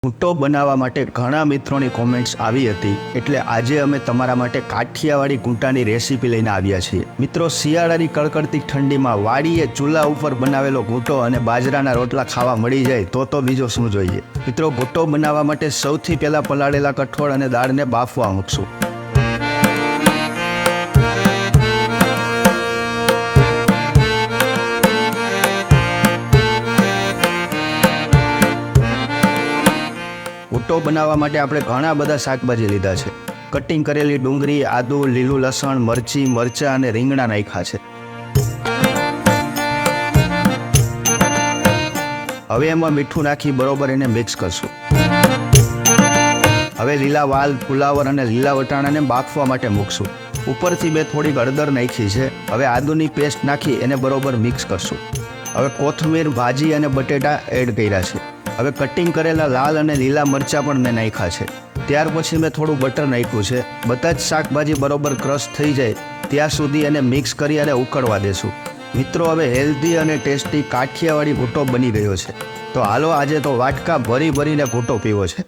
ભૂટ્ટો બનાવવા માટે ઘણા મિત્રોની કોમેન્ટ્સ આવી હતી, એટલે આજે અમે તમારા માટે કાઠિયાવાડી ઘૂંટાની રેસીપી લઈને આવ્યા છીએ. મિત્રો, શિયાળાની કડકડતી ઠંડીમાં વાડીએ ચૂલા ઉપર બનાવેલો ઘૂંટો અને બાજરાના રોટલા ખાવા મળી જાય તો બીજો શું જોઈએ. મિત્રો, ઘૂંટો બનાવવા માટે સૌથી પહેલાં પલાળેલા કઠોળ અને દાળને બાફવા મૂકશું. ઘૂંટો બનાવવા માટે આપણે ઘણા બધા શાકભાજી લીધા છે. કટિંગ કરેલી ડુંગળી, આદુ, લીલું લસણ, મરચી, મરચાં અને રીંગણા નાખ્યા છે. હવે એમાં મીઠું નાખી બરોબર એને મિક્સ કરશું. હવે લીલા વાલ, ફુલાવર અને લીલા વટાણાને બાફવા માટે મૂકશું. ઉપરથી મેં થોડીક હળદર નાખી છે. હવે આદુની પેસ્ટ નાખી એને બરોબર મિક્સ કરશું. હવે કોથમીર, ભાજી અને બટેટા એડ કર્યા છે. હવે કટિંગ કરેલા લાલ અને લીલા મરચાં પણ મેં નાખ્યા છે. ત્યાર પછી મેં થોડું બટર નાખ્યું છે. બધા જ શાકભાજી બરોબર ક્રશ થઈ જાય ત્યાં સુધી એને મિક્સ કરી અને ઉકળવા દેશું. મિત્રો, હવે હેલ્ધી અને ટેસ્ટી કાઠિયાવાડી ઘૂંટો બની ગયો છે. તો હાલો આજે તો વાટકા ભરીને ઘૂંટો પીવો છે.